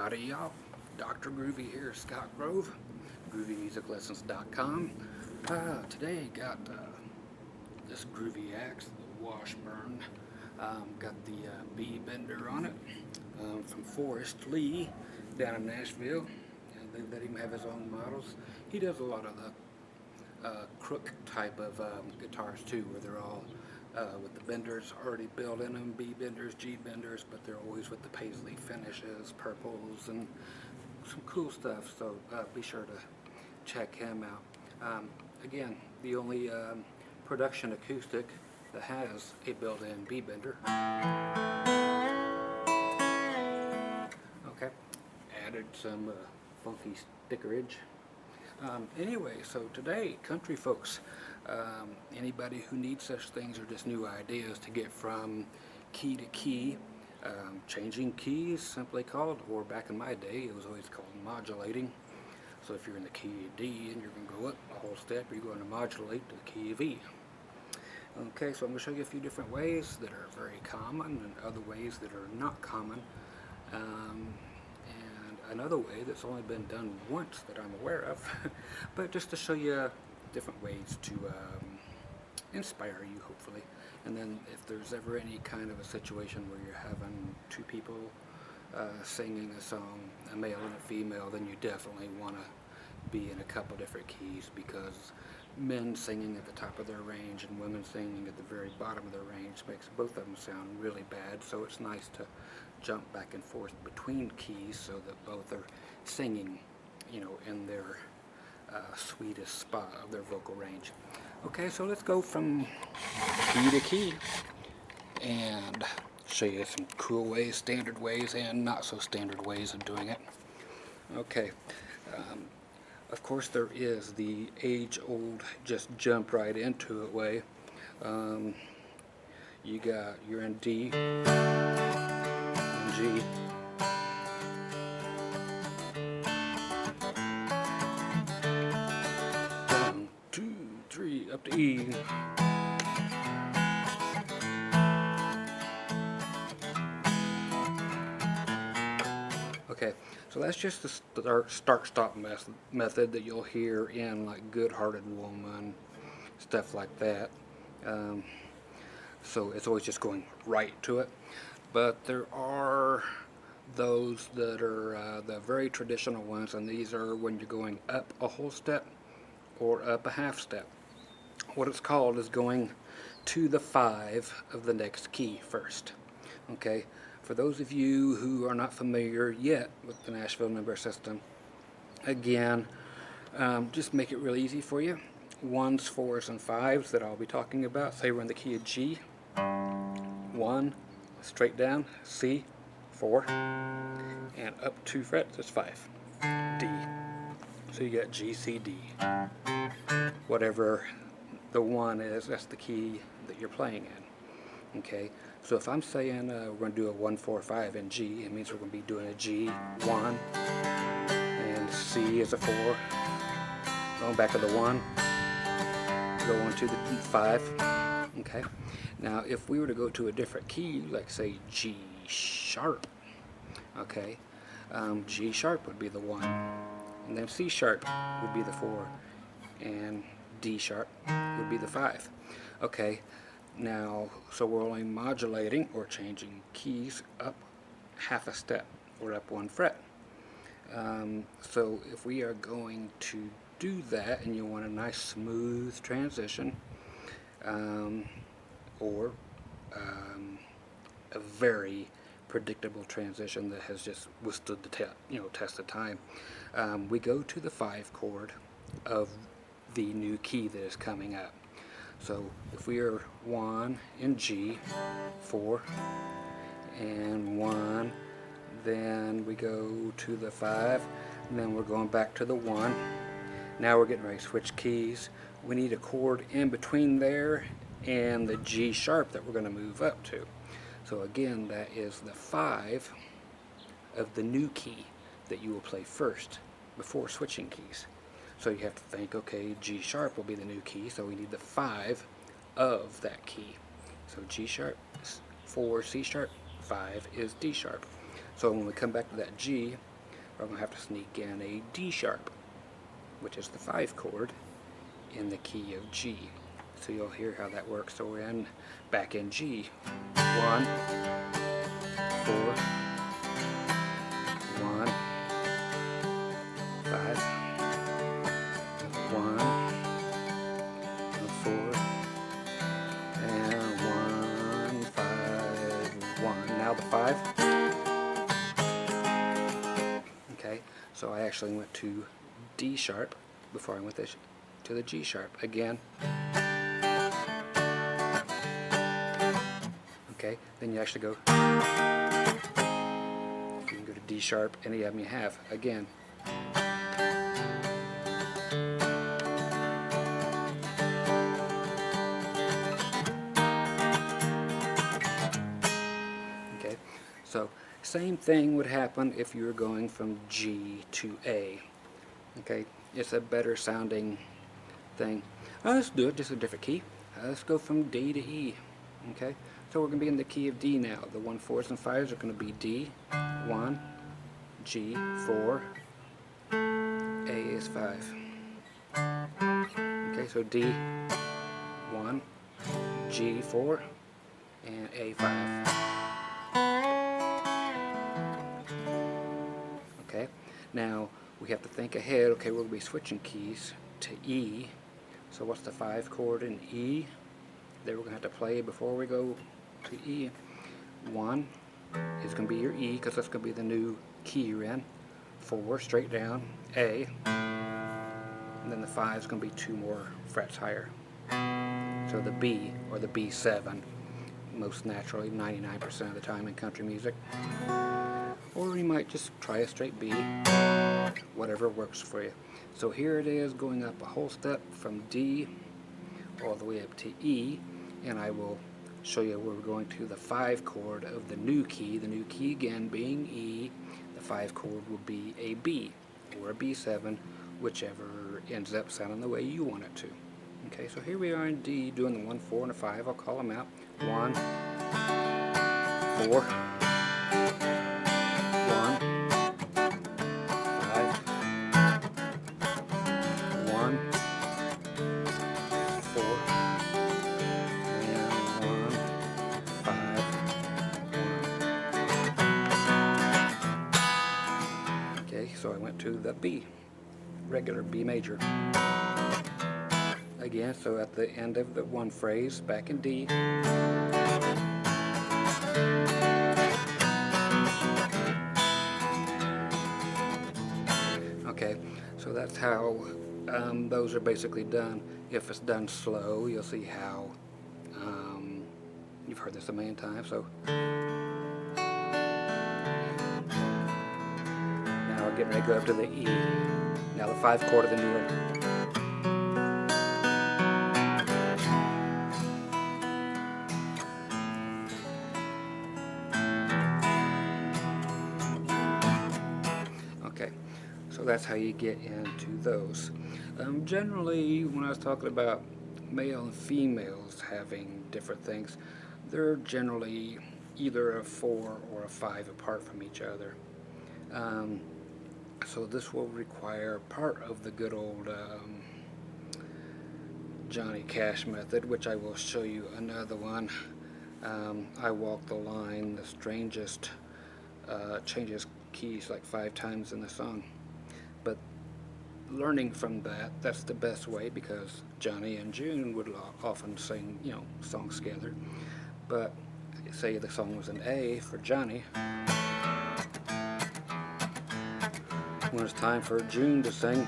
Howdy y'all, Dr. Groovy here, Scott Grove, GroovyMusicLessons.com. Today got this Groovy axe, the Washburn. Got the B bender on it from Forrest Lee down in Nashville. And they let him have his own models. He does a lot of the crook type of guitars too, where they're all with the benders already built in them, B benders, G benders, but they're always with the paisley finishes, purples, and some cool stuff. So be sure to check him out. Again, the only production acoustic that has a built-in B bender. Okay, added some funky stickerage. Anyway, so today, country folks, anybody who needs such things or just new ideas to get from key to key, changing keys, simply called, or back in my day, it was always called modulating. So if you're in the key of D and you're going to go up a whole step, you're going to modulate to the key of E. Okay, so I'm going to show you a few different ways that are very common and other ways that are not common. Another way that's only been done once that I'm aware of, but just to show you different ways to inspire you, hopefully. And then if there's ever any kind of a situation where you're having two people singing a song, a male and a female, then you definitely want to be in a couple different keys, because men singing at the top of their range and women singing at the very bottom of their range makes both of them sound really bad. So it's nice to jump back and forth between keys so that both are singing, you know, in their sweetest spot of their vocal range. Okay, so let's go from key to key and show you some cool ways, standard ways, and not so standard ways of doing it. Okay, of course there is the age-old just jump right into it way. You're in D, G, 1, 2, 3, up to E. Okay, so that's just the start-stop method that you'll hear in like Good-Hearted Woman, stuff like that. So it's always just going right to it. But there are those that are the very traditional ones, and these are when you're going up a whole step or up a half step. What it's called is going to the 5 of the next key first. Okay, for those of you who are not familiar yet with the Nashville number system, again, just make it real easy for you. 1s, 4s, and 5s that I'll be talking about. Say we're in the key of G. 1, straight down, C, 4, and up 2 frets is 5, D. So you got G, C, D. Whatever the 1 is, that's the key that you're playing in. Okay, so if I'm saying we're going to do a 1, 4, 5 in G, it means we're going to be doing a G, 1, and C is a 4, going back to the 1, going to the 5. Okay, now if we were to go to a different key, like say G sharp, okay, G sharp would be the 1, and then C sharp would be the 4, and D sharp would be the 5. Okay, now, so we're only modulating or changing keys up half a step or up 1 fret. So if we are going to do that and you want a nice smooth transition, or a very predictable transition that has just withstood the test of time, we go to the 5 chord of the new key that is coming up. So if we are 1 in G, 4, and 1, then we go to the 5, and then we're going back to the 1. Now we're getting ready to switch keys. We need a chord in between there and the G sharp that we're going to move up to. So again, that is the 5 of the new key that you will play first before switching keys. So you have to think, okay, G sharp will be the new key, so we need the 5 of that key. So G sharp is 4, C sharp, 5 is D sharp. So when we come back to that G, or I'm going to have to sneak in a D sharp, which is the 5 chord in the key of G. So you'll hear how that works. So we're back in G. 1, 4, 1, 5, 1, 4, and 1, 5, 1. Now the 5. Okay, so I actually went to D sharp before I went to the G sharp again. Okay, then you actually go, you can go to D sharp, any of them you have, again. Okay, so same thing would happen if you were going from G to A. Okay, it's a better sounding thing. Let's do it just a different key. Let's go from D to E. Okay, so we're going to be in the key of D now. The 1, 4s, and 5s are going to be D, 1, G, 4, A is 5. Okay, so D, 1, G, 4, and A, 5. Okay, now we have to think ahead. Okay, we'll be switching keys to E. So what's the 5 chord in E that we're going to have to play before we go to E? 1 is going to be your E, because that's going to be the new key you're in. 4 straight down, A, and then the 5 is going to be 2 more frets higher. So the B, or the B7, most naturally 99% of the time in country music. Or you might just try a straight B, whatever works for you. So here it is, going up a whole step from D all the way up to E, and I will show you where we're going to the 5 chord of the new key again being E. The 5 chord will be a B or a B7, whichever ends up sounding the way you want it to. Okay, so here we are in D doing the 1, 4, and a 5. I'll call them out. 1, 4, 1, 5, 1, 4, and 1, 5, 1. Okay, so I went to the B, regular B major. Again, so at the end of the one phrase, back in D. Okay, so that's how those are basically done. If it's done slow, you'll see how, you've heard this a million times. So now we're getting ready to go up to the E. Now the 5 chord of the new one. Okay, so that's how you get into those. Generally, when I was talking about male and females having different things, they're generally either a 4 or a 5 apart from each other. So this will require part of the good old Johnny Cash method, which I will show you another one. I walk the line, the strangest, changes keys like 5 times in the song. But learning from that, that's the best way, because Johnny and June would often sing, songs together. But say the song was an A for Johnny, when it's time for June to sing,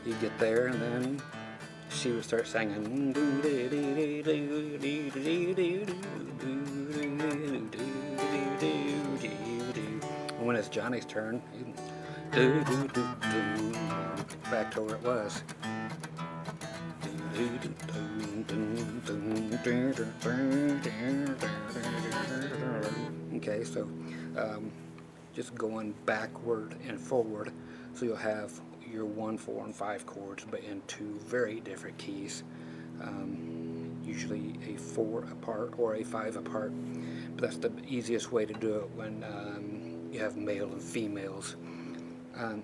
you get there and then she would start singing. When it's Johnny's turn, back to where it was. Okay, so just going backward and forward, so you'll have your 1, 4, and 5 chords, but in 2 very different keys. usually a 4 apart or a 5 apart. But that's the easiest way to do it when you have male and females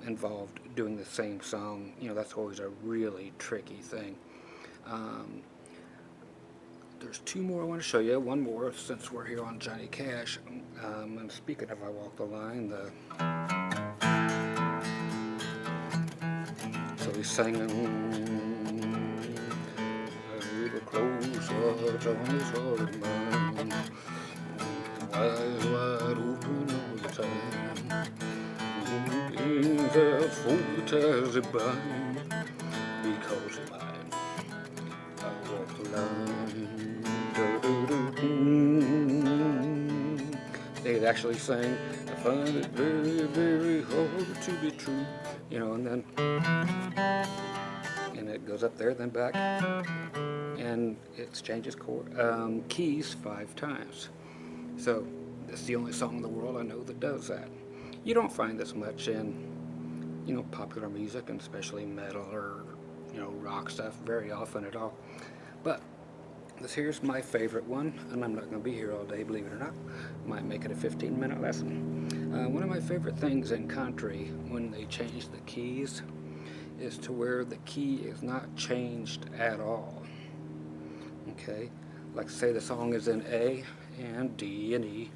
involved doing the same song. You know, that's always a really tricky thing. Um, there's 2 more I want to show you. One more since we're here on Johnny Cash. And speaking of I Walk the Line, so he's singing a little closer, Johnny's heart of mine. Eyes wide open all the time. Being there for ties it bind. Because of mine, I walk the line. They'd actually sang, I find it very, very hard to be true. You know, and then, and it goes up there, then back, and it changes keys 5 times. So, it's the only song in the world I know that does that. You don't find this much in, you know, popular music, and especially metal or, you know, rock stuff very often at all. But this here's my favorite one, and I'm not going to be here all day, believe it or not. Might make it a 15-minute lesson. One of my favorite things in country when they change the keys is to where the key is not changed at all. Okay, like say the song is in A and D and E,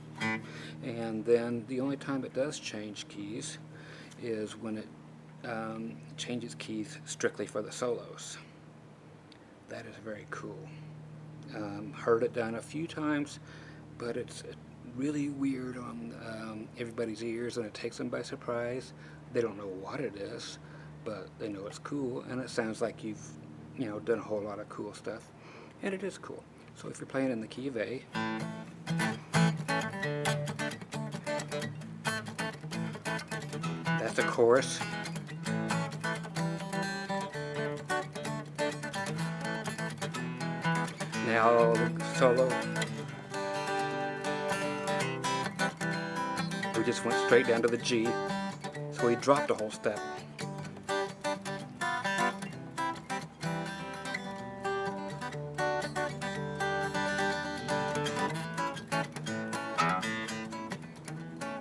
and then the only time it does change keys is when it changes keys strictly for the solos. That is very cool. Heard it done a few times, but it's really weird on everybody's ears, and it takes them by surprise. They don't know what it is, but they know it's cool, and it sounds like you've, you know, done a whole lot of cool stuff, and it is cool. So if you're playing in the key of A, that's a chorus. Now solo. We just went straight down to the G, so we dropped a whole step.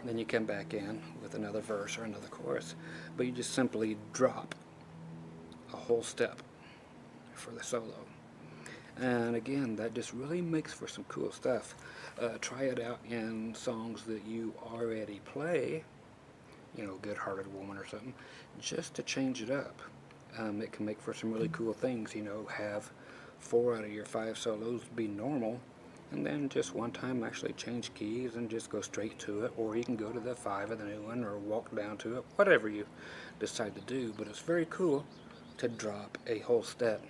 Then you come back in with another verse or another chorus, but you just simply drop a whole step for the solo. And again, that just really makes for some cool stuff. Try it out in songs that you already play, you know, Good Hearted Woman or something, just to change it up. It can make for some really cool things, you know, have 4 out of your 5 solos be normal, and then just one time actually change keys and just go straight to it, or you can go to the 5 of the new one or walk down to it, whatever you decide to do. But it's very cool to drop a whole step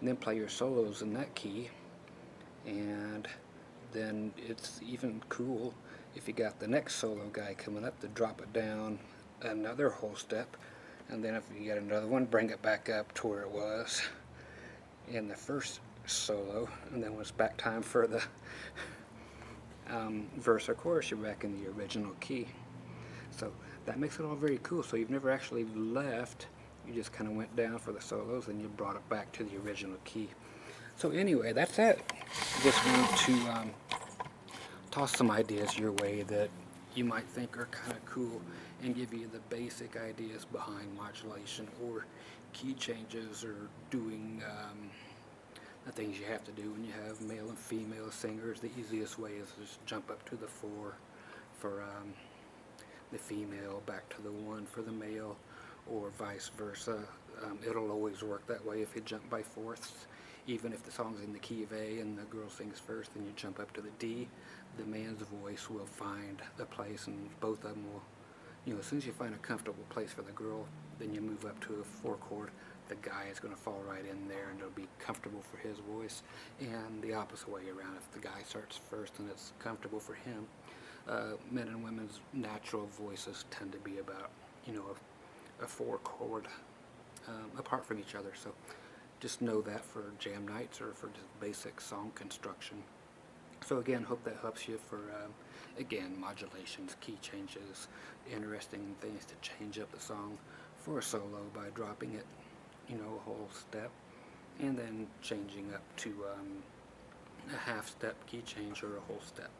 and then play your solos in that key. And then it's even cool if you got the next solo guy coming up to drop it down another whole step, and then if you get another one, bring it back up to where it was in the first solo, and then when it's back time for the verse or chorus, you're back in the original key. So that makes it all very cool. So you've never actually left, you just kind of went down for the solos and you brought it back to the original key. So anyway, that's it. Just wanted to toss some ideas your way that you might think are kind of cool and give you the basic ideas behind modulation or key changes or doing the things you have to do when you have male and female singers. The easiest way is just jump up to the 4 for the female, back to the 1 for the male, or vice versa. It'll always work that way if you jump by fourths. Even if the song's in the key of A and the girl sings first, then you jump up to the D, the man's voice will find a place, and both of them will, you know, as soon as you find a comfortable place for the girl, then you move up to a 4 chord. The guy is going to fall right in there, and it'll be comfortable for his voice. And the opposite way around, if the guy starts first and it's comfortable for him. Men and women's natural voices tend to be about, you know, a 4 chord apart from each other. So just know that for jam nights or for just basic song construction. So again, hope that helps you for, again, modulations, key changes, interesting things to change up the song for a solo by dropping it, you know, a whole step, and then changing up to a half step key change or a whole step.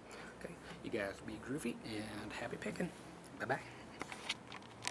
Okay, you guys be groovy and happy picking. Bye bye.